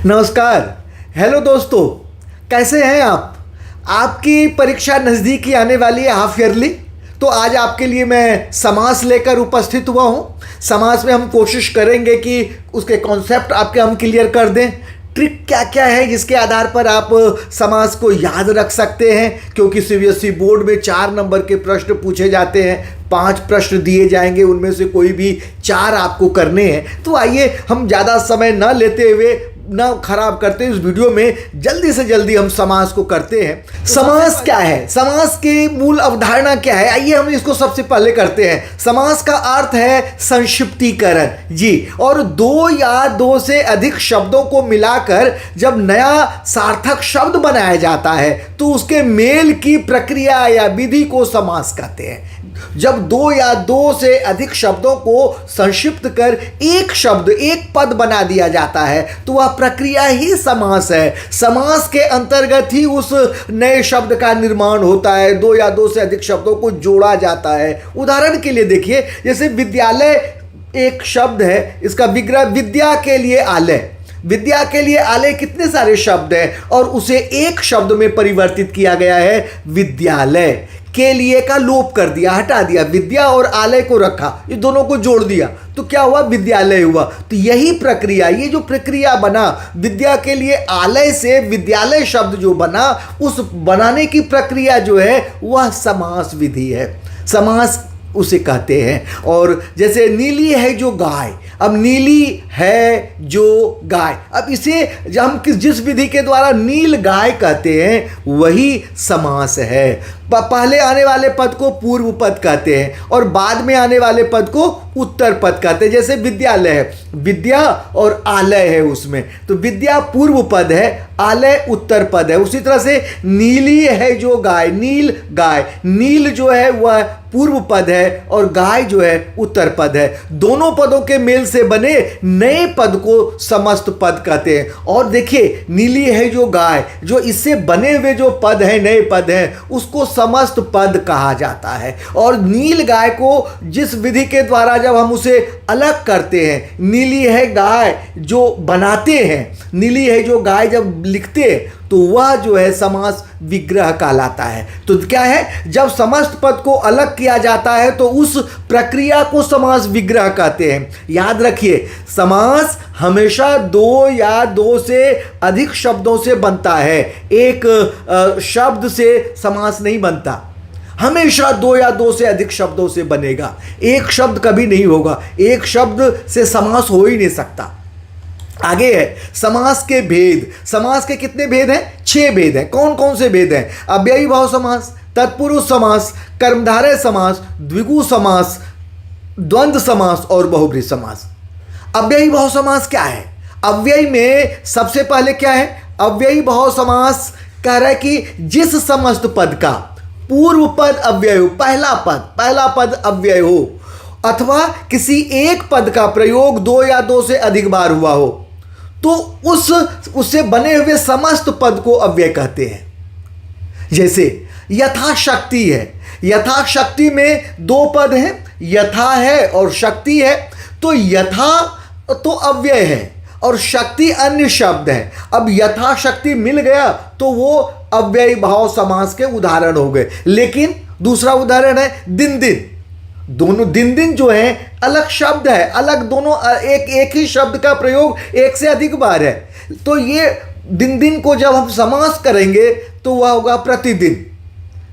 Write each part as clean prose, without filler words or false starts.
नमस्कार। हेलो दोस्तों, कैसे हैं आप? आपकी परीक्षा नज़दीकी आने वाली है, हाफ ईयरली। तो आज आपके लिए मैं समास लेकर उपस्थित हुआ हूँ। समास में हम कोशिश करेंगे कि उसके कॉन्सेप्ट आपके हम क्लियर कर दें। ट्रिक क्या क्या है जिसके आधार पर आप समास को याद रख सकते हैं, क्योंकि सीबीएसई बोर्ड में 4 नंबर के प्रश्न पूछे जाते हैं। 5 प्रश्न दिए जाएंगे, उनमें से कोई भी 4 आपको करने हैं। तो आइए हम ज़्यादा समय न लेते हुए, ना खराब करते, इस वीडियो में जल्दी से जल्दी हम समास को करते हैं। समास क्या है, समास की मूल अवधारणा क्या है, आइए हम इसको सबसे पहले करते हैं। समास का अर्थ है संक्षिप्तीकरण जी, और 2 या 2 से अधिक शब्दों को मिलाकर जब नया सार्थक शब्द बनाया जाता है तो उसके मेल की प्रक्रिया या विधि को समास कहते हैं। जब 2 या 2 से अधिक शब्दों को संक्षिप्त कर एक शब्द, एक पद बना दिया जाता है तो वह प्रक्रिया ही समास है। समास के अंतर्गत ही उस नए शब्द का निर्माण होता है। 2 या 2 से अधिक शब्दों को जोड़ा जाता है। उदाहरण के लिए देखिए, जैसे विद्यालय एक शब्द है, इसका विग्रह विद्या के लिए आलय। विद्या के लिए आलय कितने सारे शब्द हैं और उसे एक शब्द में परिवर्तित किया गया है, विद्यालय। के लिए का लोप कर दिया, हटा दिया, विद्या और आलय को रखा, ये दोनों को जोड़ दिया तो क्या हुआ, विद्यालय हुआ। तो यही प्रक्रिया, ये जो प्रक्रिया बना, विद्या के लिए आलय से विद्यालय शब्द जो बना, उस बनाने की प्रक्रिया जो है वह समास विधि है, समास उसे कहते हैं। और जैसे नीली है जो गाय, अब नीली है जो गाय, अब इसे जब हम जिस विधि के द्वारा नील गाय कहते हैं वही समास है। पहले आने वाले पद को पूर्व पद कहते हैं और बाद में आने वाले पद को उत्तर पद कहते हैं। जैसे विद्यालय है, विद्या और आलय है उसमें, तो विद्या पूर्व पद है, आलय उत्तर पद है। उसी तरह से नीली है जो गाय, नील गाय, नील जो है वह पूर्व पद है और गाय जो है उत्तर पद है। दोनों पदों के मेल से बने नए पद को समस्त पद कहते हैं। और देखिए, नीली है जो गाय, जो इससे बने हुए जो पद है, नए पद हैं, उसको समस्त पद कहा जाता है। और नील गाय को जिस विधि के द्वारा जब हम उसे अलग करते हैं, नीली है गाय जो बनाते हैं, नीली है जो गाय जब लिखते हैं, तो वह जो है समास विग्रह कहलाता है। तो क्या है, जब समस्त पद को अलग किया जाता है तो उस प्रक्रिया को समास विग्रह कहते हैं। याद रखिए, समास हमेशा 2 या 2 से अधिक शब्दों से बनता है, एक शब्द से समास नहीं बनता। हमेशा 2 या 2 से अधिक शब्दों से बनेगा, एक शब्द कभी नहीं होगा। एक शब्द से समास हो ही नहीं सकता। आगे है समास के भेद। समास के कितने भेद हैं? 6 भेद हैं। कौन कौन से भेद हैं? अव्ययी भाव समास, तत्पुरुष समास, कर्मधारय समास, द्विगु समास, द्वंद्व समास और बहुब्रीहि समास। अव्ययी भाव समास क्या है? अव्ययी में सबसे पहले क्या है? अव्ययी भाव समास कह रहा है कि जिस समस्त पद का पूर्व पद अव्यय हो, पहला पद अव्यय हो, अथवा किसी एक पद का प्रयोग 2 या 2 से अधिक बार हुआ हो, तो उससे बने हुए समस्त पद को अव्यय कहते हैं। जैसे यथाशक्ति है, यथाशक्ति में 2 पद हैं, यथा है और शक्ति है। तो यथा तो अव्यय है और शक्ति अन्य शब्द है। अब यथाशक्ति मिल गया तो वो अव्ययी भाव समास के उदाहरण हो गए। लेकिन दूसरा उदाहरण है दिन दिन। दोनों दिन दिन जो है अलग शब्द है, अलग दोनों एक ही शब्द का प्रयोग 1 से अधिक बार है। तो ये दिन दिन को जब हम समास करेंगे तो वह होगा प्रतिदिन,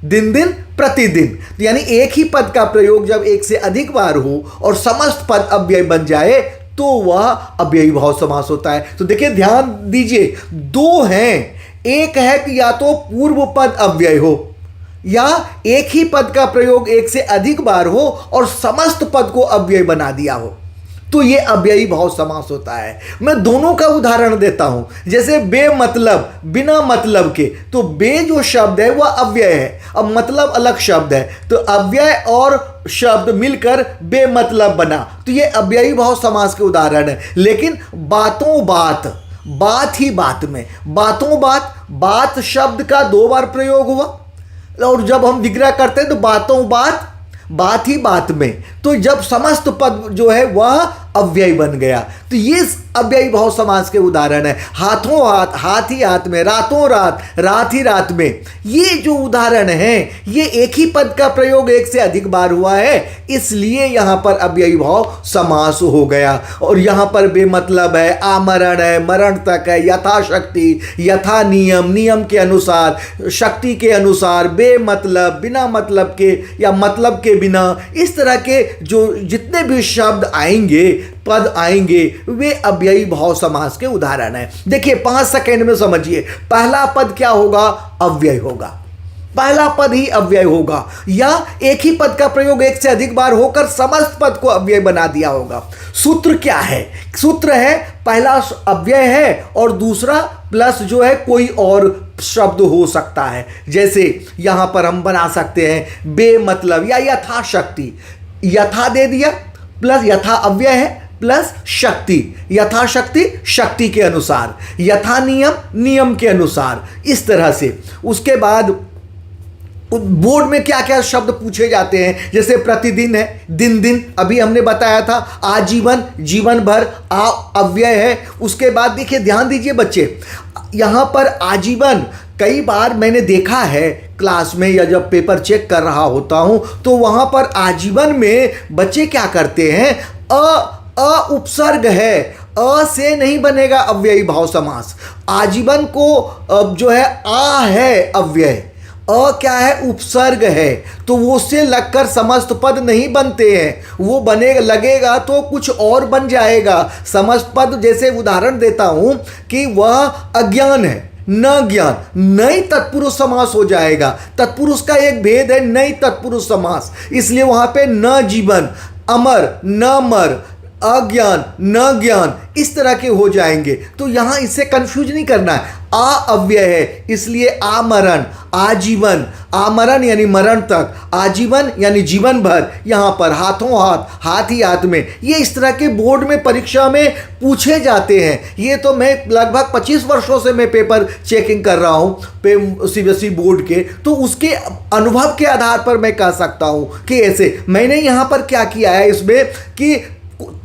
दिन दिन प्रतिदिन। यानी एक ही पद का प्रयोग जब 1 से अधिक बार हो और समस्त पद अव्यय बन जाए तो वह अव्ययी भाव समास होता है। तो देखिए, ध्यान दीजिए, 2 हैं। एक है कि या तो पूर्व पद अव्यय हो या एक ही पद का प्रयोग 1 से अधिक बार हो और समस्त पद को अव्यय बना दिया हो, तो ये अव्ययी भाव समास होता है। मैं दोनों का उदाहरण देता हूं। जैसे बेमतलब, बिना मतलब के, तो बे जो शब्द है वह अव्यय है, अब मतलब अलग शब्द है, तो अव्यय और शब्द मिलकर बेमतलब बना, तो ये अव्ययी भाव समास के उदाहरण है। लेकिन बातों बात, बात ही बात में, बातों बात, बात शब्द का 2 बार प्रयोग हुआ, और जब हम विग्रह करते हैं तो बातों बात, बात ही बात में, तो जब समस्त पद जो है वह अव्यय बन गया। तो ये अव्ययी भाव समास के उदाहरण है। हाथों हाथ, हाथ ही हाथ में, रातों रात, रात ही रात में, ये जो उदाहरण है ये एक ही पद का प्रयोग एक से अधिक बार हुआ है, इसलिए यहां पर अव्ययी भाव समास हो गया। और यहां पर बेमतलब है, आमरण है, मरण तक है, यथाशक्ति, यथा नियम, नियम के अनुसार, शक्ति के अनुसार, बेमतलब, बिना मतलब के या मतलब के बिना, इस तरह के जो जितने भी शब्द आएंगे, पद आएंगे, वे अव्ययी भाव समास के उदाहरण हैं। देखिए 5 सेकंड में समझिए, पहला पद क्या होगा? अव्यय होगा। पहला पद ही अव्यय होगा, या एक ही पद का प्रयोग एक से अधिक बार होकर समस्त पद को अव्यय बना दिया होगा। सूत्र क्या है? सूत्र है पहला अव्यय है और दूसरा प्लस जो है कोई और शब्द हो सकता है। जैसे यहां पर हम बना सकते हैं बेमतलब या यथाशक्ति, यथा दे दिया प्लस यथा अव्यय है प्लस शक्ति, यथाशक्ति शक्ति के अनुसार, यथा नियम नियम के अनुसार, इस तरह से। उसके बाद बोर्ड में क्या क्या शब्द पूछे जाते हैं, जैसे प्रतिदिन है, दिन दिन अभी हमने बताया था, आजीवन जीवन भर, अव्यय है। उसके बाद देखिए ध्यान दीजिए बच्चे, यहाँ पर आजीवन कई बार मैंने देखा है क्लास में या जब पेपर चेक कर रहा होता हूं तो वहां पर आजीवन में बच्चे क्या करते हैं, अ उपसर्ग है, अ से नहीं बनेगा अव्ययी भाव समास। आजीवन को जो है आ है अव्यय, अ क्या है? उपसर्ग है, तो वो से लगकर समस्त पद नहीं बनते हैं, वो बनेगा लगेगा तो कुछ और बन जाएगा समस्त पद। जैसे उदाहरण देता हूं कि वह अज्ञान है, न ज्ञान, नई तत्पुरुष समास हो जाएगा। तत्पुरुष का एक भेद है नई तत्पुरुष समास, इसलिए वहां पे न जीवन, अमर, न मर, अज्ञान, न ज्ञान, इस तरह के हो जाएंगे। तो यहां इससे कंफ्यूज नहीं करना है, आ अव्यय है इसलिए आमरण, आजीवन, आमरण यानी मरण तक, आजीवन यानी जीवन भर, यहां पर हाथों हाथ, हाथ ही हाथ में, ये इस तरह के बोर्ड में परीक्षा में पूछे जाते हैं। ये तो मैं लगभग 25 वर्षों से मैं पेपर चेकिंग कर रहा हूं सीबीएसई बोर्ड के, तो उसके अनुभव के आधार पर मैं कह सकता हूं कि ऐसे। मैंने यहां पर क्या किया है इसमें कि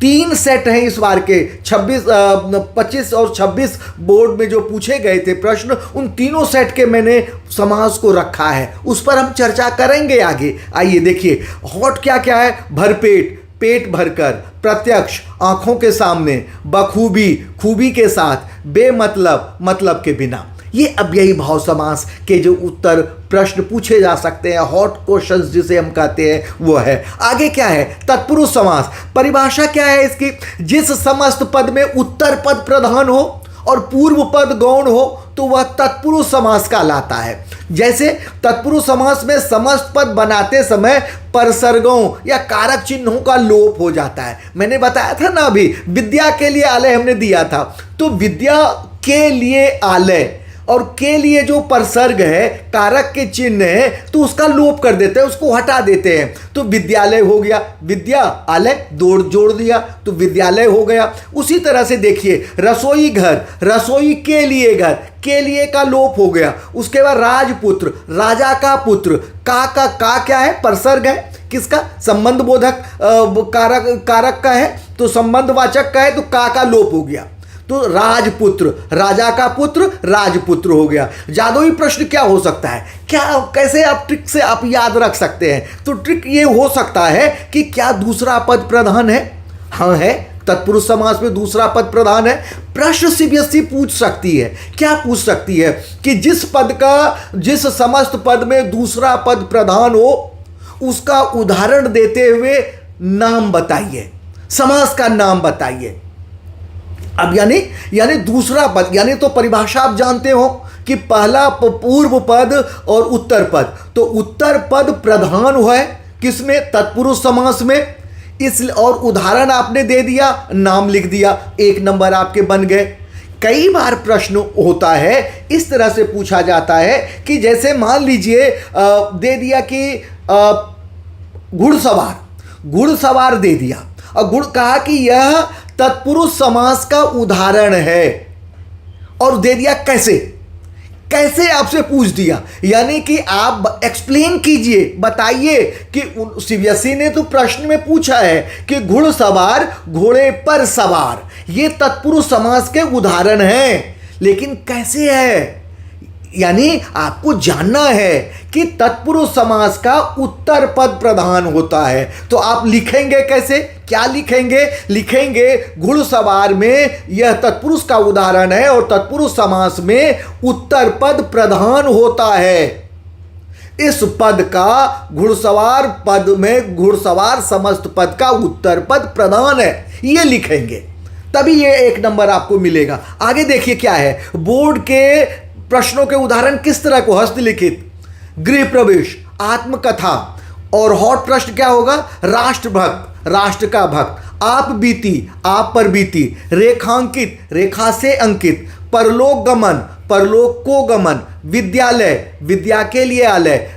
3 सेट हैं इस बार के, 25 और 26 बोर्ड में जो पूछे गए थे प्रश्न, उन तीनों सेट के मैंने समास को रखा है, उस पर हम चर्चा करेंगे आगे। आइए देखिए हॉट क्या क्या है, भरपेट, पेट भरकर, प्रत्यक्ष, आंखों के सामने, बखूबी, खूबी के साथ, बेमतलब, मतलब के बिना। ये अव्ययी भाव समास के जो उत्तर प्रश्न पूछे जा सकते हैं, हॉट क्वेश्चंस जिसे हम कहते हैं, वो है। आगे क्या है? तत्पुरुष समास। परिभाषा क्या है इसकी? जिस समस्त पद में उत्तर पद प्रधान हो और पूर्व पद गौण हो तो वह तत्पुरुष समास कहलाता है। जैसे तत्पुरुष समास में समस्त पद बनाते समय परसर्गों या कारक चिन्हों का लोप हो जाता है। मैंने बताया था ना अभी, विद्या के लिए आलय हमने दिया था, तो विद्या के लिए आलय और के लिए जो परसर्ग है, कारक के चिन्ह है, तो उसका लोप कर देते हैं, उसको हटा देते हैं, तो विद्यालय हो गया, विद्या आलय जोड़ दिया तो विद्यालय हो गया। उसी तरह से देखिए रसोई घर, रसोई के लिए का लोप हो गया। उसके बाद राजपुत्र, राजा का पुत्र, का क्या है? परसर्ग है, किसका? संबंध बोधक कारक का है, तो संबंधवाचक का है, तो का लोप हो गया, तो राजपुत्र, राजा का पुत्र राजपुत्र हो गया। जादुई प्रश्न क्या हो सकता है? क्या कैसे आप ट्रिक से आप याद रख सकते हैं? तो ट्रिक ये हो सकता है कि क्या दूसरा पद प्रधान है? हाँ है, तत्पुरुष समास में दूसरा पद प्रधान है। प्रश्न सीबीएसई पूछ सकती है, क्या पूछ सकती है कि जिस समस्त पद में दूसरा पद प्रधान हो उसका उदाहरण देते हुए नाम बताइए, समास का नाम बताइए। अब यानी दूसरा पद, यानी तो परिभाषा आप जानते हो कि पहला पूर्व पद और उत्तर पद, तो उत्तर पद प्रधान है किसमें? तत्पुरुष समास में। इस और उदाहरण आपने दे दिया, नाम लिख दिया, 1 नंबर आपके बन गए। कई बार प्रश्न होता है इस तरह से पूछा जाता है कि जैसे मान लीजिए दे दिया कि घुड़सवार दे दिया और कहा कि यह तत्पुरुष समास का उदाहरण है, और दे दिया कैसे? कैसे आपसे पूछ दिया, यानी कि आप एक्सप्लेन कीजिए, बताइए कि सीबीएसई ने तो प्रश्न में पूछा है कि घुड़सवार घोड़े पर सवार, ये तत्पुरुष समास के उदाहरण हैं, लेकिन कैसे है, यानी आपको जानना है कि तत्पुरुष समास का उत्तर पद प्रधान होता है। तो आप लिखेंगे कैसे, क्या लिखेंगे, लिखेंगे घुड़सवार में यह तत्पुरुष का उदाहरण है और तत्पुरुष समास में उत्तर पद प्रधान होता है। इस पद का घुड़सवार पद में घुड़सवार समस्त पद का उत्तर पद प्रधान है, ये लिखेंगे, तभी ये 1 नंबर आपको मिलेगा। आगे देखिए क्या है, बोर्ड के प्रश्नों के उदाहरण किस तरह को, हस्तलिखित, गृह प्रवेश, आत्मकथा, और हॉट प्रश्न क्या होगा, राष्ट्रभक्त, राष्ट्र का भक्त, आप बीती, आप पर बीती, रेखांकित, रेखा से अंकित, परलोक गमन, परलोक को गमन, विद्यालय, विद्या के लिए आलय,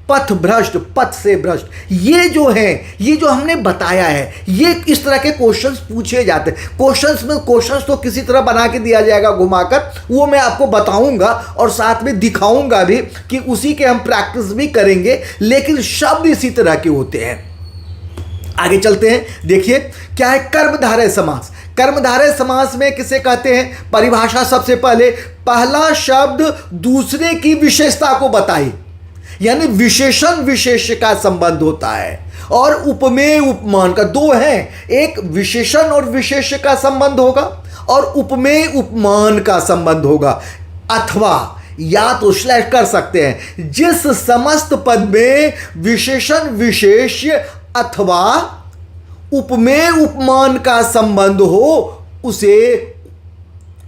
पथ भ्रष्ट, पथ से भ्रष्ट, ये जो हैं, ये जो हमने बताया है, ये इस तरह के क्वेश्चंस पूछे जाते हैं। क्वेश्चंस तो किसी तरह बना के दिया जाएगा घुमाकर, वो मैं आपको बताऊंगा और साथ में दिखाऊंगा भी कि उसी के हम प्रैक्टिस भी करेंगे, लेकिन शब्द इसी तरह के होते हैं। आगे चलते हैं, देखिए क्या है कर्मधारय समास। कर्मधारय समास में किसे कहते हैं, परिभाषा सबसे पहले, पहला शब्द दूसरे की विशेषता को बताए, यानी विशेषण विशेष्य का संबंध होता है, और उपमेय उपमान का, दो हैं, एक विशेषण और विशेष्य का संबंध होगा और उपमेय उपमान का संबंध होगा। अथवा या तो श्लेष कर सकते हैं, जिस समस्त पद में विशेषण विशेष्य अथवा उपमेय उपमान का संबंध हो उसे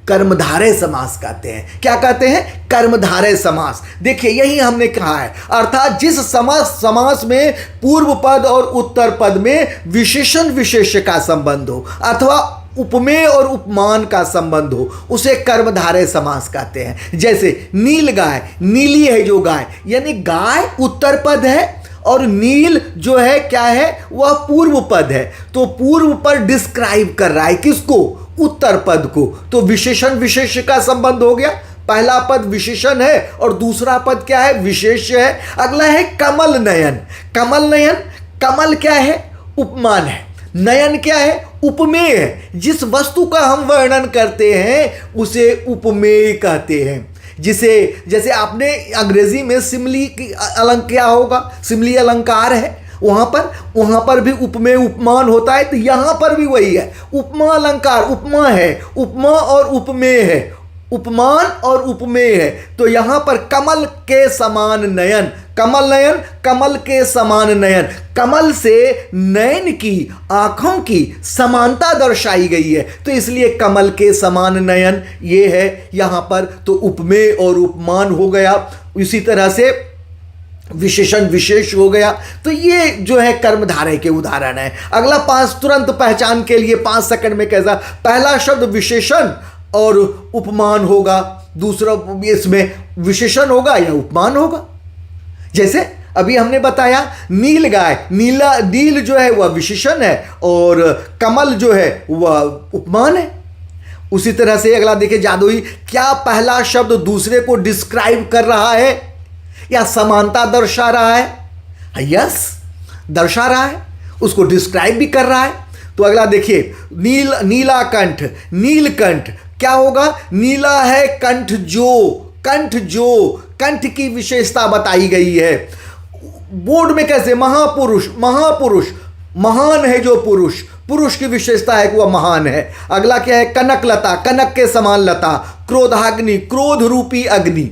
कर्मधारय समास कहते हैं। क्या कहते हैं, कर्मधारय समास। देखिए यही हमने कहा है, अर्थात जिस समास में पूर्व पद और उत्तर पद में विशेषण विशेष्य का संबंध हो अथवा उपमेय और उपमान का संबंध हो उसे कर्मधारय समास कहते हैं। जैसे नील गाय, नीली है जो गाय, यानी गाय उत्तर पद है और नील जो है क्या है, वह पूर्व पद है, तो पूर्व पर डिस्क्राइब कर रहा है किसको, उत्तर पद को, तो विशेषण विशेष्य का संबंध हो गया। पहला पद विशेषण है और दूसरा पद क्या है, विशेष्य है। अगला है कमल नयन। कमल नयन, कमल क्या है, उपमान है, नयन क्या है, उपमेय है। जिस वस्तु का हम वर्णन करते हैं उसे उपमेय कहते हैं। जिसे, जैसे आपने अंग्रेजी में सिमली की अलंकार क्या होगा, सिमली अलंकार है, वहाँ पर भी उपमेय उपमान होता है, तो यहाँ पर भी वही है, उपमा अलंकार, उपमा है, उपमा और उपमेय है, उपमान और उपमेय है। तो यहाँ पर कमल के समान नयन, कमल नयन, कमल के समान नयन, कमल से नयन की, आँखों की समानता दर्शाई गई है, तो इसलिए कमल के समान नयन ये है यहाँ पर। तो उपमेय और उपमान हो गया, इसी तरह से विशेषण विशेष हो गया। तो ये जो है कर्मधारय के उदाहरण है। अगला 5 तुरंत पहचान के लिए 5 सेकंड में कैसा, पहला शब्द विशेषण और उपमान होगा, दूसरा इसमें विशेषण होगा या उपमान होगा। जैसे अभी हमने बताया नील गाय, नीला, नील जो है वह विशेषण है और कमल जो है वह उपमान है। उसी तरह से अगला देखिए जादुई, क्या पहला शब्द दूसरे को डिस्क्राइब कर रहा है या समानता दर्शा रहा है, यस दर्शा रहा है, उसको डिस्क्राइब भी कर रहा है। तो अगला देखिए नील, नीलाकंठ, नीलकंठ क्या होगा, नीला है कंठ जो, कंठ जो, कंठ की विशेषता बताई गई है। बोर्ड में कैसे, महापुरुष, महापुरुष, महान है जो पुरुष, पुरुष की विशेषता है कि वह महान है। अगला क्या है, कनकलता, कनक के समान लता, क्रोधाग्नि, क्रोध रूपी अग्नि।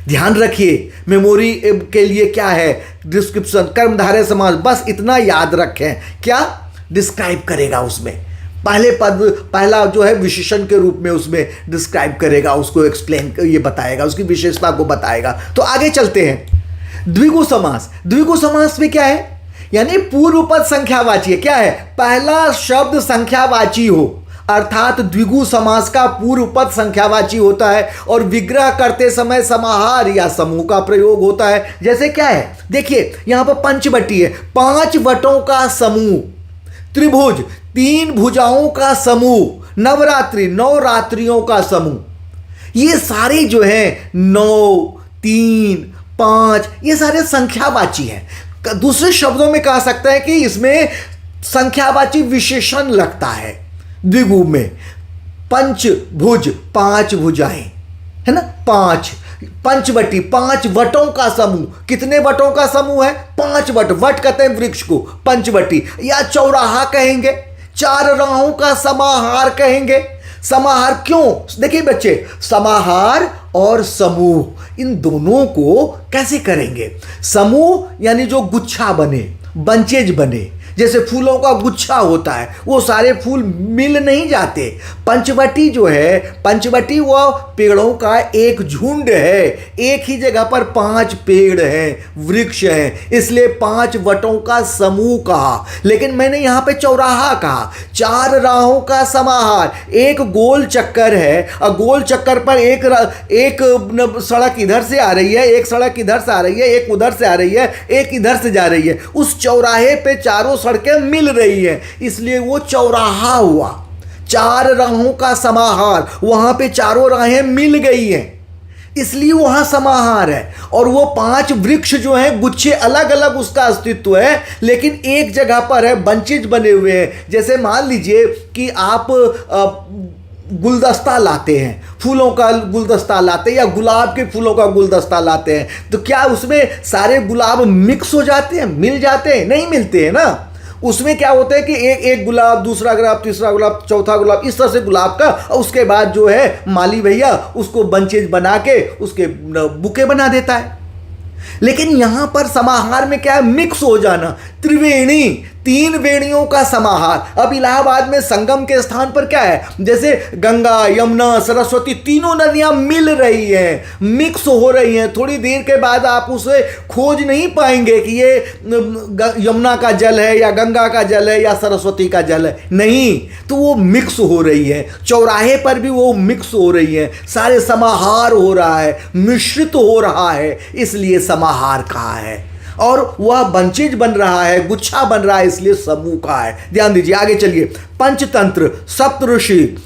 ध्यान रखिए मेमोरी के लिए क्या है, डिस्क्रिप्शन, कर्मधारय समास, बस इतना याद रखें, क्या डिस्क्राइब करेगा उसमें, पहले पद, पहला जो है विशेषण के रूप में उसमें डिस्क्राइब करेगा, उसको एक्सप्लेन, ये बताएगा, उसकी विशेषता को बताएगा। तो आगे चलते हैं, द्विगु समास। द्विगु समास में क्या है, यानी पूर्व पद संख्यावाची है। क्या है, पहला शब्द संख्यावाची हो, अर्थात द्विगु समास का पूर्व पद संख्यावाची होता है और विग्रह करते समय समाहार या समूह का प्रयोग होता है। जैसे क्या है, देखिए यहां पर पंचवटी है, 5 वटों का समूह, त्रिभुज 3 भुजाओं का समूह, नवरात्रि 9 रात्रियों का समूह। ये सारे जो हैं 9, 3, 5 ये सारे संख्यावाची हैं। दूसरे शब्दों में कह सकते हैं कि इसमें संख्यावाची विशेषण लगता है। द्विगु में पंचभुज, 5 भुजाएं, है ना, 5 पंचवटी, 5 वटों का समूह। कितने वटों का समूह है? 5 वट। वट कहते हैं वृक्ष को, पंचवटी, या चौराहा कहेंगे, 4 राहों का समाहार कहेंगे। समाहार क्यों? देखिए बच्चे, समाहार और समूह इन दोनों को कैसे करेंगे? समूह यानी जो गुच्छा बने, बंचेज बने, जैसे फूलों का गुच्छा होता है, वो सारे फूल मिल नहीं जाते। पंचवटी जो है, पंचवटी वो पेड़ों का एक झुंड है, एक ही जगह पर 5 पेड़ हैं, वृक्ष हैं, इसलिए 5 वटों का समूह कहा। लेकिन मैंने यहाँ पे चौराहा कहा, 4 राहों का समाहार। एक गोल चक्कर है और गोल चक्कर पर एक सड़क इधर से आ रही है, एक सड़क इधर से आ रही है, एक उधर से आ रही है, एक इधर से जा रही है। उस चौराहे पे चारों सड़कें मिल रही हैं, इसलिए वो चौराहा हुआ। 4 राहों का समाहार, वहां पे चारों राहें मिल गई हैं, इसलिए वहां समाहार है। और वो 5 वृक्ष जो हैं, गुच्छे अलग अलग उसका अस्तित्व है, लेकिन एक जगह पर है, बंचेज बने हुए हैं। जैसे मान लीजिए कि आप गुलदस्ता लाते हैं, फूलों का गुलदस्ता लाते हैं या गुलाब के फूलों का गुलदस्ता लाते हैं, तो क्या उसमें सारे गुलाब मिक्स हो जाते हैं, मिल जाते हैं? नहीं मिलते हैं ना। उसमें क्या होता है कि एक गुलाब, दूसरा गुलाब, तीसरा गुलाब, चौथा गुलाब, इस तरह से गुलाब का, और उसके बाद जो है माली भैया उसको बंचेज बना के उसके बुके बना देता है। लेकिन यहां पर समाहार में क्या है? मिक्स हो जाना। त्रिवेणी, 3 वेणियों का समाहार। अब इलाहाबाद में संगम के स्थान पर क्या है? जैसे गंगा, यमुना, सरस्वती, तीनों नदियां मिल रही हैं, मिक्स हो रही हैं। थोड़ी देर के बाद आप उसे खोज नहीं पाएंगे कि ये यमुना का जल है या गंगा का जल है या सरस्वती का जल है, नहीं, तो वो मिक्स हो रही है। चौराहे पर भी वो मिक्स हो रही है, सारे समाहार हो रहा है, मिश्रित हो रहा है, इसलिए समाहार कहा है। और वह बंचेज बन रहा है, गुच्छा बन रहा है, इसलिए समूह का है। ध्यान दीजिए, आगे चलिए। पंचतंत्र, सप्तऋषि,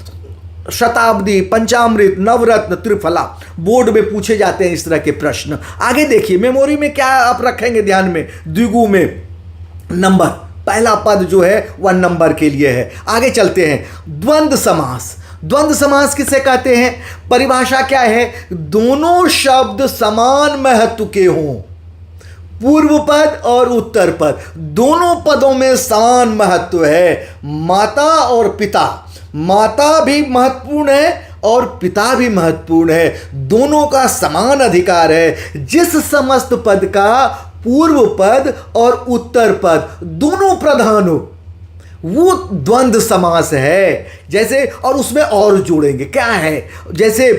शताब्दी, पंचामृत, नवरत्न, त्रिफला, बोर्ड में पूछे जाते हैं इस तरह के प्रश्न। आगे देखिए, मेमोरी में क्या आप रखेंगे ध्यान में? द्विगु में नंबर, पहला पद जो है 1 नंबर के लिए है। आगे चलते हैं। द्वंद्व समास। द्वंद्व समास किसे कहते हैं? परिभाषा क्या है? दोनों शब्द समान महत्व के हों, पूर्व पद और उत्तर पद, दोनों पदों में समान महत्व है। माता और पिता, माता भी महत्वपूर्ण है और पिता भी महत्वपूर्ण है, दोनों का समान अधिकार है। जिस समस्त पद का पूर्व पद और उत्तर पद दोनों प्रधान हो, वो द्वंद्व समास है। जैसे, और उसमें और जोड़ेंगे, क्या है? जैसे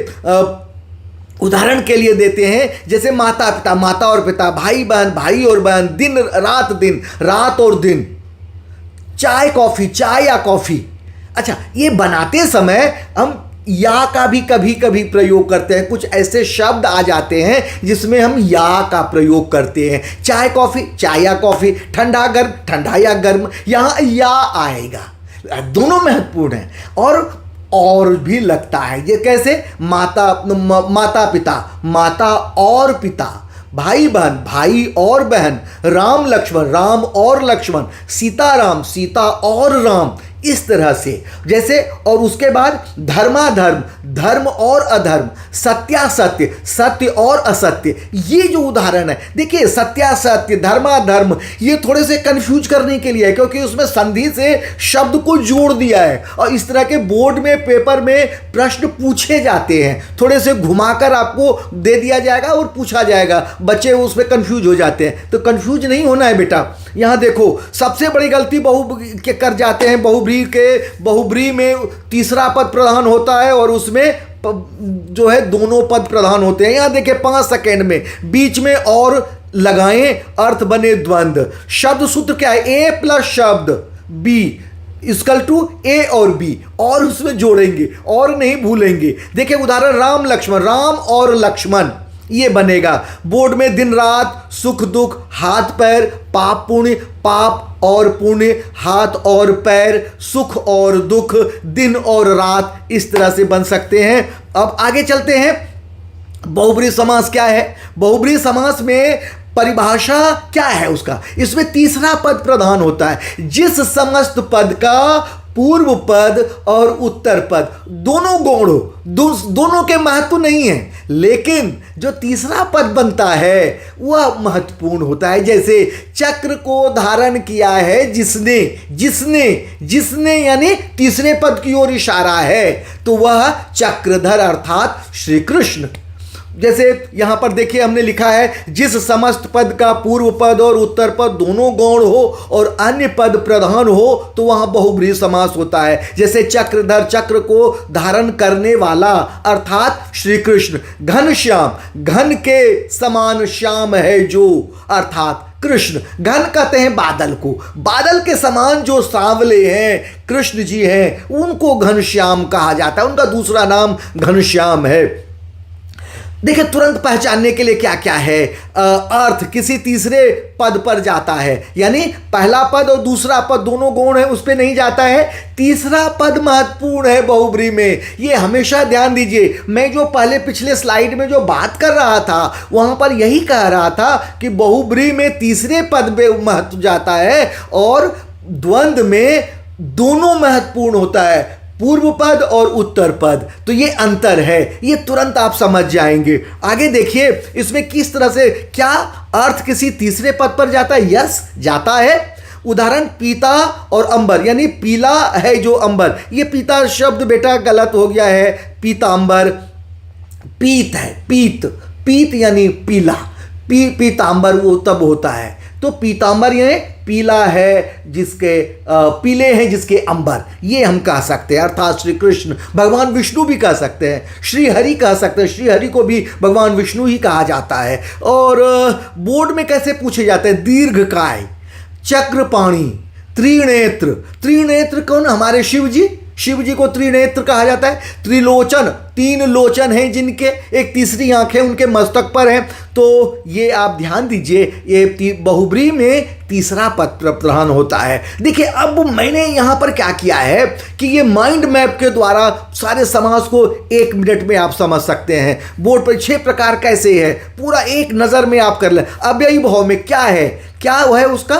उदाहरण के लिए देते हैं, जैसे माता पिता, माता और पिता, भाई बहन, भाई और बहन, दिन रात और दिन, चाय कॉफी, चाय या कॉफी। अच्छा, ये बनाते समय हम या का भी कभी कभी प्रयोग करते हैं। कुछ ऐसे शब्द आ जाते हैं जिसमें हम या का प्रयोग करते हैं। चाय कॉफी, चाय या कॉफी, ठंडा गर्म, ठंडा या गर्म, यहाँ या आएगा। दोनों महत्वपूर्ण हैं। और भी लगता है, ये कैसे? माता पिता, माता और पिता, भाई बहन, भाई और बहन, राम लक्ष्मण, राम और लक्ष्मण, सीता राम, सीता और राम, इस तरह से। जैसे, और उसके बाद धर्माधर्म, धर्म और अधर्म, सत्यासत्य, सत्य और असत्य। ये जो उदाहरण है, देखिए, सत्यासत्य, धर्माधर्म, ये थोड़े से कंफ्यूज करने के लिए है, क्योंकि उसमें संधि से शब्द को जोड़ दिया है। और इस तरह के बोर्ड में, पेपर में प्रश्न पूछे जाते हैं, थोड़े से घुमाकर आपको दे दिया जाएगा और पूछा जाएगा, बच्चे उसमें कंफ्यूज हो जाते हैं। तो कंफ्यूज नहीं होना है बेटा। यहाँ देखो, सबसे बड़ी गलती कर जाते हैं, बहुब्री में तीसरा पद प्रधान होता है और उसमें जो है दोनों पद प्रधान होते हैं। यहां देखिए 5 सेकेंड में बीच में और लगाएं, अर्थ बने द्वंद्व। शब्द सूत्र क्या है? ए प्लस शब्द बी इक्वल टू ए और बी, और उसमें जोड़ेंगे और नहीं भूलेंगे। देखिए उदाहरण, राम लक्ष्मण, राम और लक्ष्मण, ये बनेगा। बोर्ड में दिन रात, सुख दुख, हाथ पैर, पाप पुण्य, पाप और पुण्य, हाथ और पैर, सुख और दुख, दिन और रात, इस तरह से बन सकते हैं। अब आगे चलते हैं। बहुब्रीहि समास क्या है? बहुब्रीहि समास में परिभाषा क्या है उसका? इसमें तीसरा पद प्रधान होता है। जिस समस्त पद का पूर्व पद और उत्तर पद दोनों गौण हो, दोनों के महत्व नहीं है, लेकिन जो तीसरा पद बनता है वह महत्वपूर्ण होता है। जैसे चक्र को धारण किया है जिसने, जिसने, जिसने यानी तीसरे पद की ओर इशारा है, तो वह चक्रधर अर्थात श्री कृष्ण। जैसे यहां पर देखिए हमने लिखा है, जिस समस्त पद का पूर्व पद और उत्तर पद दोनों गौण हो और अन्य पद प्रधान हो, तो वहां बहुब्रीहि समास होता है। जैसे चक्रधर, चक्र को धारण करने वाला अर्थात श्री कृष्ण। घनश्याम, घन के समान श्याम है जो अर्थात कृष्ण। घन कहते हैं बादल को, बादल के समान जो सांवले हैं कृष्ण जी हैं, उनको घनश्याम कहा जाता है। उनका दूसरा नाम घनश्याम है। देखिए तुरंत पहचानने के लिए क्या क्या है। अर्थ किसी तीसरे पद पर जाता है, यानी पहला पद और दूसरा पद दोनों गौण है, उस पर नहीं जाता है। तीसरा पद महत्वपूर्ण है बहुब्रीहि में, ये हमेशा ध्यान दीजिए। मैं जो पहले पिछले स्लाइड में जो बात कर रहा था वहां पर यही कह रहा था कि बहुब्रीहि में तीसरे पद में महत्व जाता है और द्वंद्व में दोनों महत्वपूर्ण होता है, पूर्व पद और उत्तर पद। तो ये अंतर है, ये तुरंत आप समझ जाएंगे। आगे देखिए इसमें किस तरह से क्या अर्थ किसी तीसरे पद पर जाता है। यस, जाता है। उदाहरण पीता और अंबर, यानी पीला है जो अंबर। ये पीता शब्द बेटा गलत हो गया है, पीतांबर। पीत है, पीत, पीत यानी पीला। पीतांबर वो तब होता है। तो पीतांबर यानी पीला है जिसके, पीले हैं जिसके अंबर, ये हम कह सकते हैं। अर्थात श्री कृष्ण, भगवान विष्णु भी कह सकते हैं, श्री हरि कह सकते हैं। श्री हरि को भी भगवान विष्णु ही कहा जाता है। और बोर्ड में कैसे पूछे जाते हैं? दीर्घकाय, चक्रपाणी, त्रिनेत्र। त्रिनेत्र कौन? हमारे शिव जी। शिव जी को त्रिनेत्र कहा जाता है। त्रिलोचन, तीन लोचन हैं जिनके, एक तीसरी आंखें उनके मस्तक पर हैं। तो ये आप ध्यान दीजिए, ये बहुब्रीहि में तीसरा पद प्रधान होता है। देखिए अब मैंने यहाँ पर क्या किया है कि ये माइंड मैप के द्वारा सारे समास को 1 मिनट में आप समझ सकते हैं। बोर्ड पर 6 प्रकार कैसे है पूरा एक नज़र में आप कर लें। अव्ययी भाव में क्या है, क्या है उसका?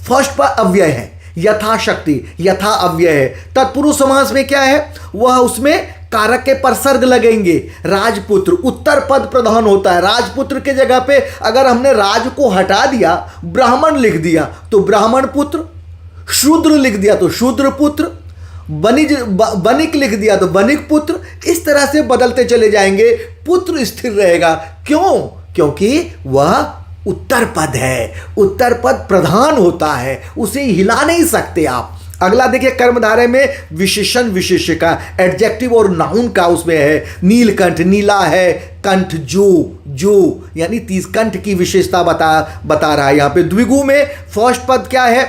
फर्स्ट पर अव्यय है, यथाशक्ति, यथा अव्यय है। तत्पुरुष समास में क्या है? वह उसमें कारक के परसर्ग लगेंगे। राजपुत्र, उत्तर पद प्रधान होता है। राजपुत्र के जगह पे अगर हमने राज को हटा दिया, ब्राह्मण लिख दिया तो ब्राह्मण पुत्र, शूद्र लिख दिया तो शूद्र पुत्र, बनिक लिख दिया तो बनिक पुत्र। इस तरह से बदलते चले जाएंगे, पुत्र स्थिर रहेगा। क्यों? क्योंकि वह उत्तर पद है, उत्तर पद प्रधान होता है, उसे हिला नहीं सकते आप। अगला देखिए कर्मधारय में विशेषण विशेषिका, एडजेक्टिव और नाउन का उसमें है। नीलकंठ, नीला है, कंठ जो यानी 30 कंठ की विशेषता बता रहा है यहाँ पे। द्विगु में फर्स्ट पद क्या है?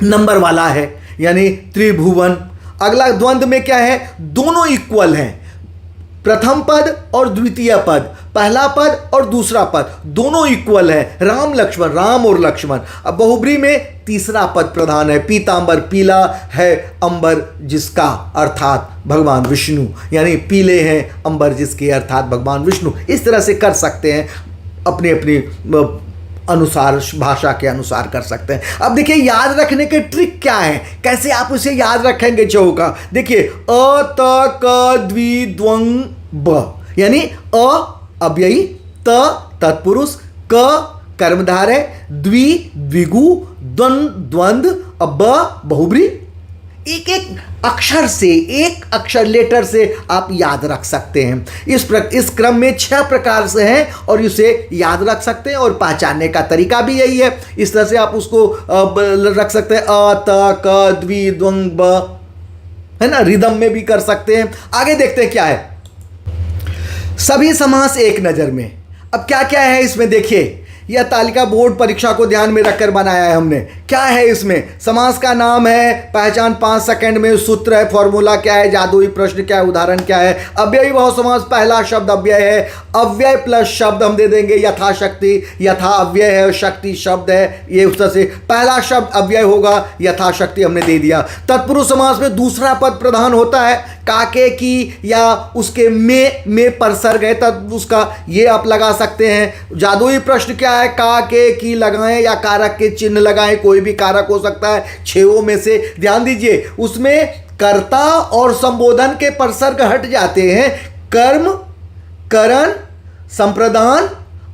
नंबर वाला है, यानी त्रिभुवन। अगला द्वंद्व में क्या है? दोनों इक्वल हैं, प्रथम पद और द्वितीय पद, पहला पद और दूसरा पद दोनों इक्वल है। राम लक्ष्मण, राम और लक्ष्मण। अब बहुब्रीहि में तीसरा पद प्रधान है। पीतांबर, पीला है अंबर जिसका अर्थात भगवान विष्णु, यानी पीले हैं अंबर जिसके अर्थात भगवान विष्णु। इस तरह से कर सकते हैं, अपने अपने अनुसार, भाषा के अनुसार कर सकते हैं। अब देखिए याद रखने के ट्रिक क्या है, कैसे आप उसे याद रखेंगे चौका। देखिए अ त क द्वि द्वंग ब, यानी अ अव्ययी, त तत्पुरुष, क कर्मधारय, द्वि द्विगु, द्वंद्व, ब बहुब्रीहि। एक एक अक्षर से, एक अक्षर लेटर से आप याद रख सकते हैं। इस क्रम में 6 प्रकार से हैं और इसे याद रख सकते हैं और पहचानने का तरीका भी यही है। इस तरह से आप उसको रख सकते हैं, अ त क द्वि द्वंग ब, है ना। रिदम में भी कर सकते हैं। आगे देखते हैं क्या है। सभी समास एक नज़र में। अब क्या क्या है इसमें देखिए, यह तालिका बोर्ड परीक्षा को ध्यान में रखकर बनाया है हमने। क्या है इसमें? समास का नाम है, पहचान 5 सेकंड में, सूत्र है, फॉर्मूला क्या है, जादुई प्रश्न क्या है, उदाहरण क्या है। अव्ययी बहु समास, पहला शब्द अव्यय है, अव्यय प्लस शब्द हम दे देंगे यथाशक्ति। यथा अव्यय है और शक्ति शब्द है, ये उस तरह से पहला शब्द अव्यय होगा, यथाशक्ति हमने दे दिया। तत्पुरुष समास में दूसरा पद प्रधान होता है, काके की या उसके में परसर्ग है तब उसका ये आप लगा सकते हैं। जादुई प्रश्न क्या है? का के की लगाएं या कारक के चिन्ह लगाएं, कोई भी कारक हो सकता है छेवों में से। ध्यान दीजिए उसमें कर्ता और संबोधन के परसर्ग हट जाते हैं। कर्म, करण, संप्रदान,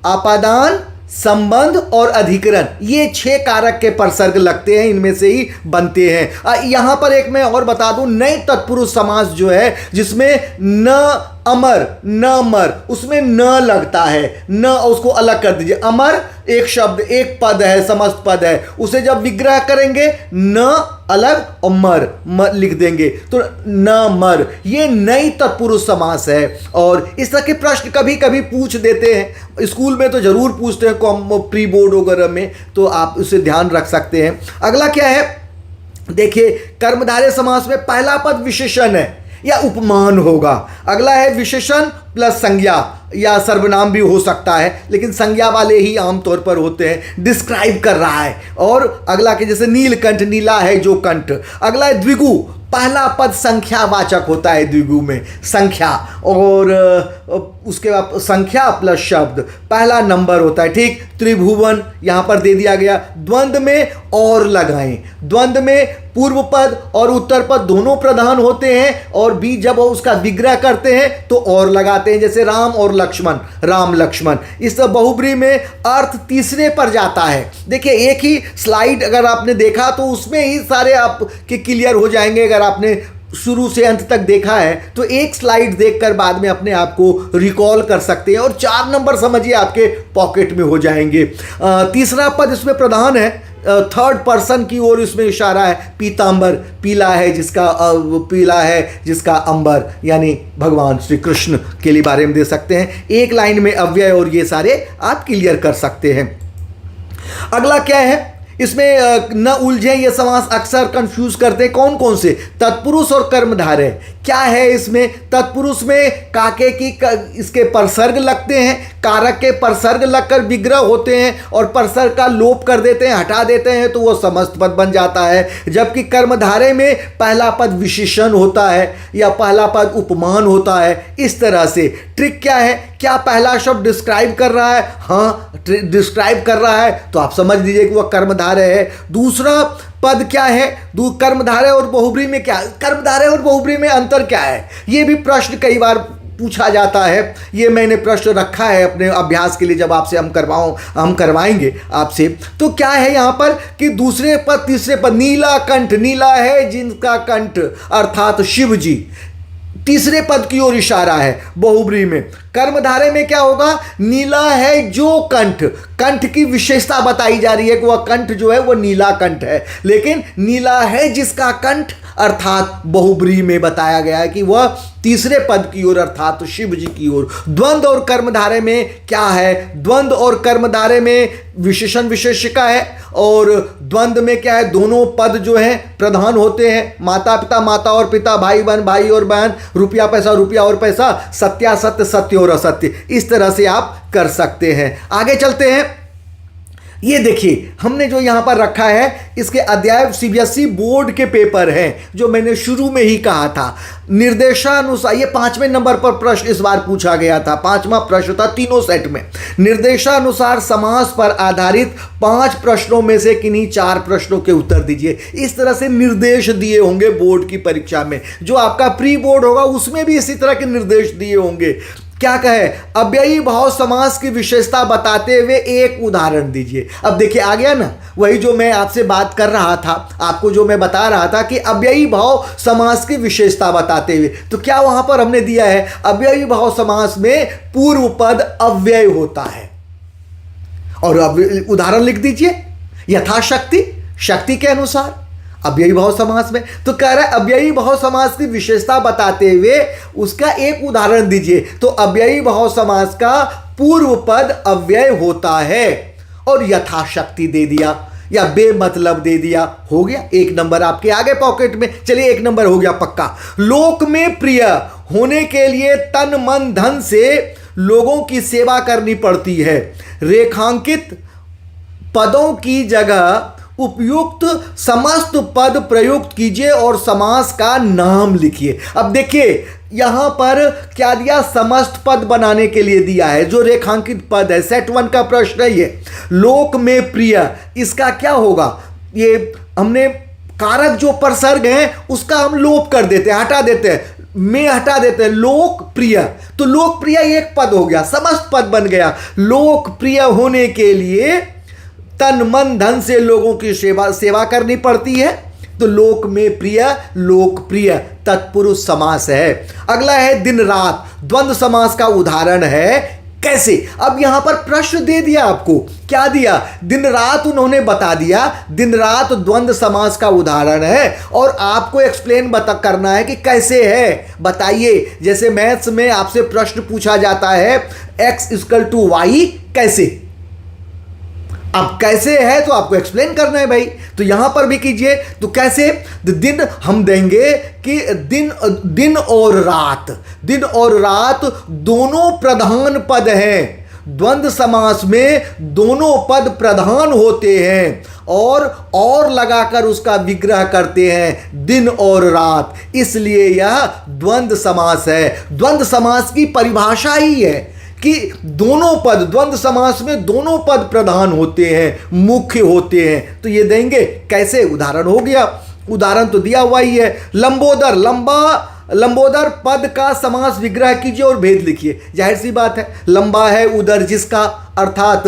आपादान, संबंध और अधिकरण, ये 6 कारक के परसर्ग लगते हैं, इनमें से ही बनते हैं। यहां पर एक मैं और बता दूं, नए तत्पुरुष समास जो है जिसमें न अमर न मर, उसमें न लगता है, न उसको अलग कर दीजिए। अमर एक शब्द, एक पद है, समस्त पद है, उसे जब विग्रह करेंगे न अलग और मर लिख देंगे तो न मर, ये नई तत्पुरुष समास है। और इस तरह के प्रश्न कभी कभी पूछ देते हैं, स्कूल में तो जरूर पूछते हैं, प्री बोर्ड वगैरह में, तो आप उसे ध्यान रख सकते हैं। अगला क्या है देखिए, कर्मधारय समास में पहला पद विशेषण है या उपमान होगा। अगला है विशेषण प्लस संज्ञा या सर्वनाम भी हो सकता है, लेकिन संज्ञा वाले ही आमतौर पर होते हैं, डिस्क्राइब कर रहा है। और अगला के जैसे नीलकंठ, नीला है जो कंठ। अगला है द्विगु, पहला पद संख्यावाचक होता है द्विगु में, संख्या, और उसके बाद संख्या प्लस शब्द, पहला नंबर होता है। ठीक, त्रिभुवन यहां पर दे दिया गया। द्वंद्व में और लगाएं, द्वंद्व में पूर्व पद और उत्तर पद दोनों प्रधान होते हैं, और भी जब उसका विग्रह करते हैं तो और लगाते हैं, जैसे राम और लक्ष्मण, राम लक्ष्मण। इस बहुब्री में अर्थ तीसरे पर जाता है। देखिए एक ही स्लाइड अगर आपने देखा तो उसमें ही सारे आपके क्लियर हो जाएंगे। अगर आपने शुरू से अंत तक देखा है तो एक स्लाइड देखकर बाद में अपने आप को रिकॉल कर सकते हैं, और 4 नंबर समझिए आपके पॉकेट में हो जाएंगे। तीसरा पद इसमें प्रधान है, थर्ड पर्सन की ओर इसमें इशारा है। पीतांबर, पीला है जिसका अंबर, यानी भगवान श्री कृष्ण के लिए बारे में दे सकते हैं। एक लाइन में अव्यय और ये सारे आप क्लियर कर सकते हैं। अगला क्या है, इसमें न उलझे, ये समास अक्सर कंफ्यूज करते हैं। कौन कौन से? तत्पुरुष और कर्मधारय। क्या है इसमें? तत्पुरुष में काके की इसके परसर्ग लगते हैं, कारक के परसर्ग लगकर विग्रह होते हैं, और परसर्ग का लोप कर देते हैं, हटा देते हैं, तो वो समस्त पद बन जाता है। जबकि कर्मधारय में पहला पद विशेषण होता है या पहला पद उपमान होता है। इस तरह से ट्रिक क्या है, क्या पहला शब्द डिस्क्राइब कर रहा है? हाँ डिस्क्राइब कर रहा है, तो आप समझ लीजिए कि वह कर्मधारय है। दूसरा पद क्या है, कर्मधारय और बहुब्री में क्या, कर्मधारय और बहुब्री में अंतर क्या है, ये भी प्रश्न कई बार पूछा जाता है। ये मैंने प्रश्न रखा है अपने अभ्यास के लिए, जब आपसे हम करवाएंगे आपसे। तो क्या है यहाँ पर कि दूसरे पद तीसरे पद, नीला कंठ, नीला है जिनका कंठ अर्थात शिव जी, तीसरे पद की ओर इशारा है बहुब्री में। कर्मधारय में क्या होगा, नीला है जो कंठ, कंठ की विशेषता बताई जा रही है कि वह कंठ जो है वह नीला कंठ है, लेकिन नीला है जिसका कंठ अर्थात बहुब्री में बताया गया है कि वह तीसरे पद की ओर अर्थात शिव जी की ओर। द्वंद्व और कर्मधारय में क्या है, द्वंद्व और कर्मधारय में विशेषण विशेषिका है, और द्वंद्व में क्या है, दोनों पद जो हैं प्रधान होते हैं। माता पिता, माता और पिता, भाई बहन, भाई और बहन, रुपया पैसा, रुपया और पैसा, सत्यासत्य, सत्य और असत्य। इस तरह से आप कर सकते हैं। आगे चलते हैं। ये देखिए हमने जो यहाँ पर रखा है, इसके अध्याय सीबीएसई बोर्ड के पेपर हैं, जो मैंने शुरू में ही कहा था। निर्देशानुसार, ये 5वें नंबर पर प्रश्न इस बार पूछा गया था, 5वां प्रश्न था तीनों सेट में। निर्देशानुसार समास पर आधारित 5 प्रश्नों में से किन्हीं 4 प्रश्नों के उत्तर दीजिए। इस तरह से निर्देश दिए होंगे बोर्ड की परीक्षा में। जो आपका प्री बोर्ड होगा उसमें भी इसी तरह के निर्देश दिए होंगे। क्या कहे, अव्ययी भाव समास की विशेषता बताते हुए एक उदाहरण दीजिए। अब देखिए आ गया ना, वही जो मैं आपसे बात कर रहा था, आपको जो मैं बता रहा था कि अव्ययी भाव समास की विशेषता बताते हुए, तो क्या वहां पर हमने दिया है, अव्ययी भाव समास में पूर्व पद अव्यय होता है। और उदाहरण लिख दीजिए, यथाशक्ति, शक्ति के अनुसार, अव्ययी भाव समास में। तो कह रहा है अव्ययी भाव समास की विशेषता बताते हुए उसका एक उदाहरण दीजिए। तो अव्ययी भाव समास का पूर्व पद अव्यय होता है। और यथाशक्ति दे दिया या बेमतलब दे दिया, हो गया 1 नंबर आपके आगे पॉकेट में। चलिए 1 नंबर हो गया पक्का। लोक में प्रिय होने के लिए तन मन धन से लोगों की सेवा करनी पड़ती है। रेखांकित पदों की जगह उपयुक्त समस्त पद प्रयुक्त कीजिए और समास का नाम लिखिए। अब देखिए यहां पर क्या दिया, समस्त पद बनाने के लिए दिया है, जो रेखांकित पद है। सेट 1 का प्रश्न है ये। लोक में प्रिय, इसका क्या होगा, ये हमने कारक जो परसर्ग है उसका हम लोप कर देते हैं, हटा देते हैं, में हटा देते हैं, लोकप्रिय। तो लोकप्रिय एक पद हो गया, समस्त पद बन गया। लोकप्रिय होने के लिए तन मन धन से लोगों की सेवा करनी पड़ती है, तो लोक में प्रिय, लोकप्रिय तत्पुरुष समास है। अगला है दिन रात, द्वंद्व समास का उदाहरण है। कैसे, अब यहां पर प्रश्न दे दिया आपको, क्या दिया, दिन रात उन्होंने बता दिया, दिन रात द्वंद्व समास का उदाहरण है और आपको एक्सप्लेन करना है कि कैसे है, बताइए। जैसे मैथ्स में आपसे प्रश्न पूछा जाता है x = y कैसे, अब कैसे है तो आपको एक्सप्लेन करना है भाई। तो यहां पर भी कीजिए, तो कैसे, दिन हम देंगे कि दिन और रात, दिन और रात दोनों प्रधान पद हैं। द्वंद्व समास में दोनों पद प्रधान होते हैं और लगाकर उसका विग्रह करते हैं, दिन और रात, इसलिए यह द्वंद्व समास है। द्वंद्व समास की परिभाषा ही है कि दोनों पद, द्वंद्व समास में दोनों पद प्रधान होते हैं, मुख्य होते हैं। तो ये देंगे कैसे, उदाहरण हो गया, उदाहरण तो दिया हुआ ही है। लंबोदर, लंबोदर पद का समास विग्रह कीजिए और भेद लिखिए। जाहिर सी बात है, लंबा है उदर जिसका, अर्थात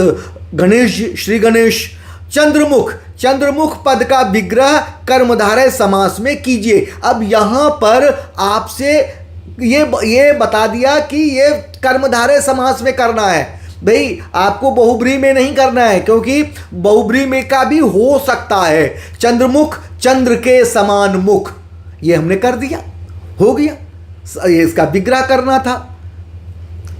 गणेश, श्री गणेश। चंद्रमुख, चंद्रमुख पद का विग्रह कर्मधारय समास में कीजिए। अब यहां पर आपसे ये बता दिया कि ये कर्मधारय समास में करना है भाई, आपको बहुब्रीहि में नहीं करना है, क्योंकि बहुब्रीहि में का भी हो सकता है। चंद्रमुख, चंद्र के समान मुख, ये हमने कर दिया, हो गया, ये इसका विग्रह करना था।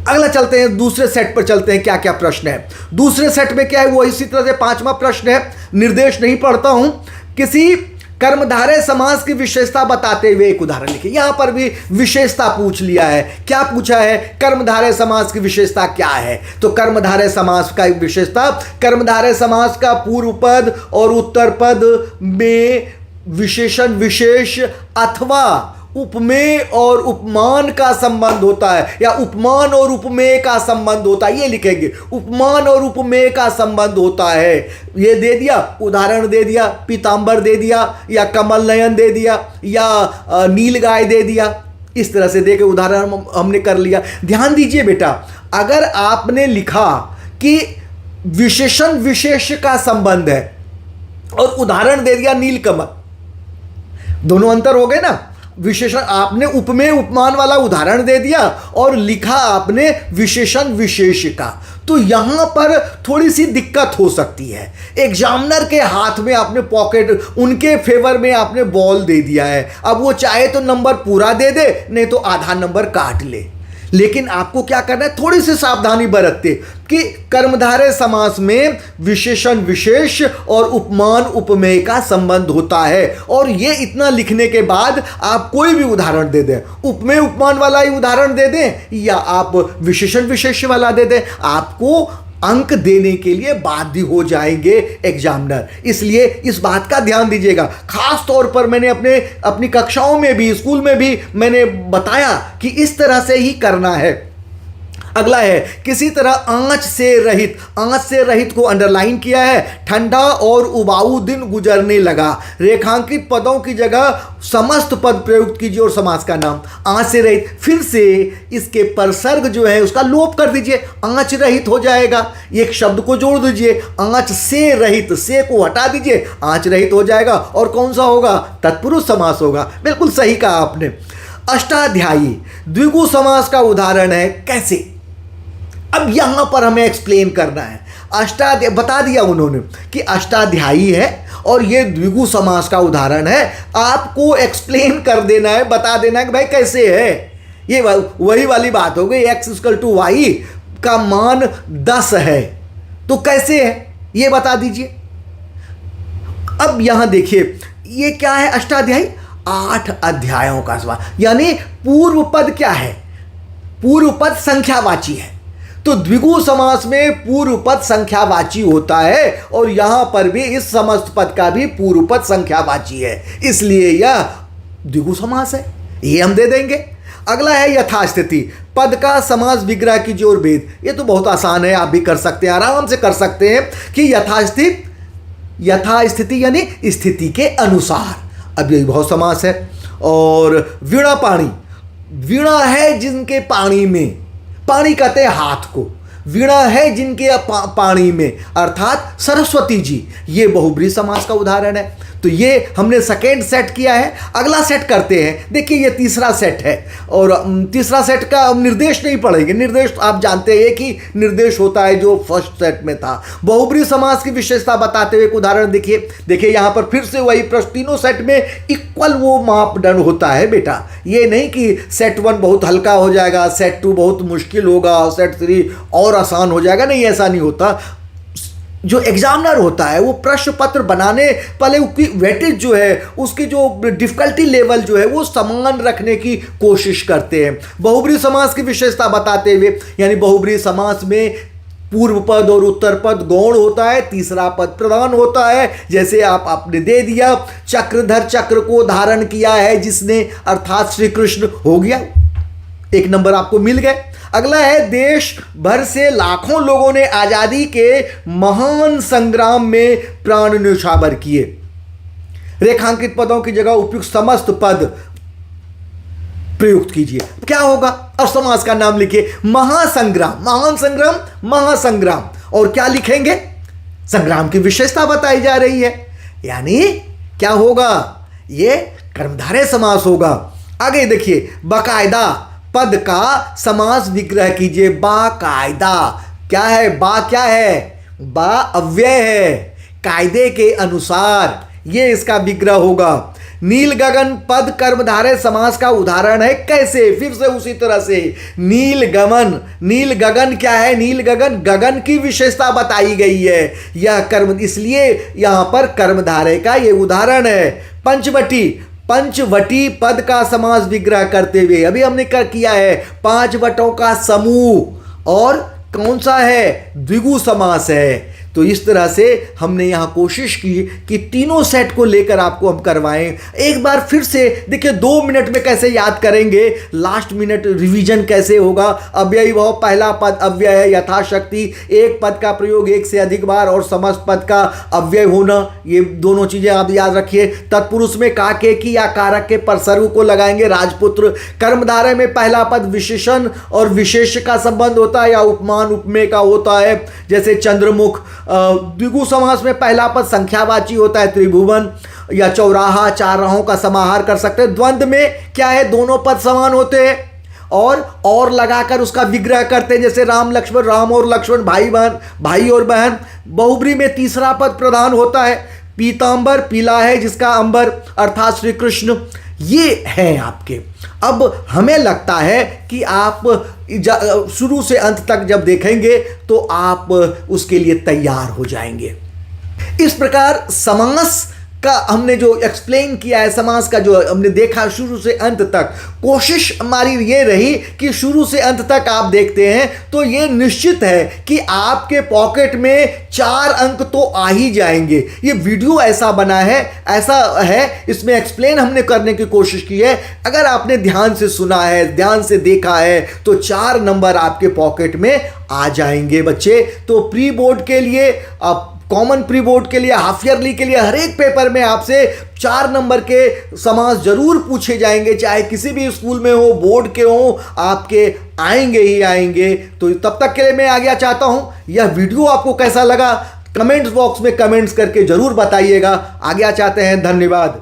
अगला चलते हैं, दूसरे सेट पर चलते हैं, क्या क्या प्रश्न है दूसरे सेट में, क्या है वो इसी तरह से 5वां प्रश्न है। निर्देश नहीं पढ़ता हूं, किसी कर्मधारय समास की विशेषता बताते हुए एक उदाहरण लिखिए। यहां पर भी विशेषता पूछ लिया है, क्या पूछा है, कर्मधारय समास की विशेषता क्या है। तो कर्मधारय समास का विशेषता, कर्मधारय समास का पूर्व पद और उत्तर पद में विशेषण विशेष अथवा उपमेय और उपमान का संबंध होता है, या उपमान और उपमेय का संबंध होता है, ये लिखेंगे, उपमान और उपमेय का संबंध होता है। ये दे दिया, उदाहरण दे दिया, पीतांबर दे दिया, या कमल नयन दे दिया, या नीलगाय दे दिया। इस तरह से देके उदाहरण हमने कर लिया। ध्यान दीजिए बेटा, अगर आपने लिखा कि विशेषण विशेष का संबंध है और उदाहरण दे दिया नीलकमल, दोनों अंतर हो गए ना। विशेषण आपने उपमेय उपमान वाला उदाहरण दे दिया और लिखा आपने विशेषण विशेष का, तो यहां पर थोड़ी सी दिक्कत हो सकती है। एग्जामिनर के हाथ में आपने पॉकेट, उनके फेवर में आपने बॉल दे दिया है। अब वो चाहे तो नंबर पूरा दे दे, नहीं तो आधा नंबर काट ले, लेकिन आपको क्या करना है, थोड़ी सी सावधानी बरतते कि कर्मधारय समास में विशेषण विशेष और उपमान उपमेय का संबंध होता है। और ये इतना लिखने के बाद आप कोई भी उदाहरण दे दें, उपमेय उपमान वाला ही उदाहरण दे दें या आप विशेषण विशेष वाला दे दें, आपको अंक देने के लिए बाध्य हो जाएंगे एग्जामिनर। इसलिए इस बात का ध्यान दीजिएगा। खास तौर पर मैंने अपनी कक्षाओं में भी, स्कूल में भी मैंने बताया कि इस तरह से ही करना है। अगला है, किसी तरह आंच से रहित, आंच से रहित को अंडरलाइन किया है। ठंडा और उबाऊ दिन गुजरने लगा, रेखांकित पदों की जगह समस्त पद प्रयुक्त कीजिए और समास का नाम। आंच से रहित, फिर से इसके परसर्ग जो है उसका लोप कर दीजिए, आंच रहित हो जाएगा। एक शब्द को जोड़ दीजिए, आंच से रहित, से को हटा दीजिए, आंच रहित हो जाएगा। और कौन सा होगा, तत्पुरुष समास होगा। बिल्कुल सही कहा आपने। अष्टाध्यायी द्विगु समास का उदाहरण है, कैसे, अब यहां पर हमें एक्सप्लेन करना है। अष्टाध्यायी बता दिया उन्होंने कि अष्टाध्यायी है और ये द्विगु समास का उदाहरण है। आपको एक्सप्लेन कर देना है, बता देना है कि भाई कैसे है। ये वही वाली बात हो गई, x = y का मान 10 है तो कैसे है, ये बता दीजिए। अब यहां देखिए ये क्या है, अष्टाध्यायी, 8 अध्यायों का सवाल। यानी पूर्व पद क्या है, पूर्व पद संख्यावाची है। तो द्विगु समास में पूर्व पद संख्यावाची होता है और यहां पर भी इस समस्त पद का भी पूर्व पद संख्यावाची है, इसलिए यह द्विगु समास है, ये हम दे देंगे। अगला है यथास्थिति, पद का समास विग्रह की जोर भेद। ये तो बहुत आसान है, आप भी कर सकते हैं, आराम से कर सकते हैं कि यथास्थिति यानी स्थिति के अनुसार। अब यही बहुत समास है। और वीणा पाणी, वीणा है जिनके पानी में, पानी कहते हैं हाथ को, वीणा है जिनके पानी में, अर्थात सरस्वती जी, ये बहुब्रीहि समास का उदाहरण है। तो ये हमने सेकेंड सेट किया है। अगला सेट करते हैं। देखिए ये तीसरा सेट है और तीसरा सेट का निर्देश नहीं पढ़ेंगे, निर्देश आप जानते हैं कि निर्देश होता है जो फर्स्ट सेट में था। बहुब्रीहि समास की विशेषता बताते हुए एक उदाहरण देखिए यहाँ पर फिर से वही प्रश्न, तीनों सेट में इक्वल वो मापदंड होता है बेटा। ये नहीं कि सेट 1 बहुत हल्का हो जाएगा, सेट 2 बहुत मुश्किल होगा, सेट 3 और आसान हो जाएगा, नहीं, ऐसा नहीं होता। जो एग्जामिनर होता है वो प्रश्न पत्र बनाने पहले उसकी वेटेज जो है, उसकी जो डिफिकल्टी लेवल जो है वो समान रखने की कोशिश करते हैं। बहुब्रीहि समास की विशेषता बताते हुए, यानी बहुब्रीहि समास में पूर्व पद और उत्तर पद गौण होता है, तीसरा पद प्रधान होता है। जैसे आपने दे दिया, चक्रधर चक्र को धारण किया है जिसने, अर्थात श्री कृष्ण हो गया, 1 नंबर आपको मिल गए। अगला है देश भर से लाखों लोगों ने आजादी के महान संग्राम में प्राण न्यौछावर किए। रेखांकित पदों की जगह उपयुक्त समस्त पद प्रयुक्त कीजिए। क्या होगा, और समास का नाम लिखिए, महासंग्राम, महान संग्राम, महासंग्राम। और क्या लिखेंगे, संग्राम की विशेषता बताई जा रही है, यानी क्या होगा, ये कर्मधारय समास होगा। आगे देखिए, बाकायदा पद का समास विग्रह कीजिए। बाकायदा क्या है, बा क्या है, बा अव्यय है, कायदे के अनुसार, ये इसका विग्रह होगा। नील गगन पद कर्मधारय समास का उदाहरण है। कैसे, फिर से उसी तरह से, नील गमन, नील गगन क्या है, नील गगन, गगन की विशेषता बताई गई है, यह कर्म, इसलिए यहां पर कर्मधारय का ये उदाहरण है। पंचवटी, पंचवटी पद का समास विग्रह करते हुए, अभी हमने कर किया है 5 वटों का समूह, और कौन सा है, द्विगु समास है। तो इस तरह से हमने यहाँ कोशिश की कि तीनों सेट को लेकर आपको हम करवाएं। एक बार फिर से देखिए 2 मिनट में कैसे याद करेंगे, लास्ट मिनट रिवीजन कैसे होगा। अव्ययी भाव, पहला पद अव्यय है, यथाशक्ति एक पद का प्रयोग 1 से अधिक बार और समस्त पद का अव्यय होना, ये दोनों चीजें आप याद रखिए। तत्पुरुष में काके की या कारक के परसर्ग को लगाएंगे, राजपुत्र। कर्मधारय में पहला पद विशेषण और विशेष का संबंध होता है या उपमान उपमेय का होता है, जैसे चंद्रमुख। द्विगु समास में पहला पद संख्यावाची होता है, त्रिभुवन या चौराहा, 4 राहों का समाहार कर सकते हैं। द्वंद्व में क्या है, दोनों पद समान होते हैं और लगाकर उसका विग्रह करते हैं, जैसे राम लक्ष्मण, राम और लक्ष्मण भाई बहन, भाई और बहन। बहुब्रीहि में तीसरा पद प्रधान होता है। पीतांबर, पीला है जिसका अंबर, अर्थात श्री कृष्ण। ये हैं आपके। अब हमें लगता है कि आप शुरू से अंत तक जब देखेंगे तो आप उसके लिए तैयार हो जाएंगे। इस प्रकार समास का हमने जो एक्सप्लेन किया है, समास का जो हमने देखा शुरू से अंत तक, कोशिश हमारी ये रही कि शुरू से अंत तक आप देखते हैं तो ये निश्चित है कि आपके पॉकेट में 4 अंक तो आ ही जाएंगे। ये वीडियो ऐसा बना है, ऐसा है, इसमें एक्सप्लेन हमने करने की कोशिश की है। अगर आपने ध्यान से सुना है, ध्यान से देखा है, तो 4 नंबर आपके पॉकेट में आ जाएंगे बच्चे। तो प्री बोर्ड के लिए, आप कॉमन प्री बोर्ड के लिए, हाफ ईयरली के लिए, हर एक पेपर में आपसे 4 नंबर के समास जरूर पूछे जाएंगे, चाहे किसी भी स्कूल में हो, बोर्ड के हो, आपके आएंगे ही आएंगे। तो तब तक के लिए मैं आज्ञा चाहता हूं। यह वीडियो आपको कैसा लगा कमेंट्स बॉक्स में कमेंट्स करके जरूर बताइएगा। आज्ञा चाहते हैं, धन्यवाद।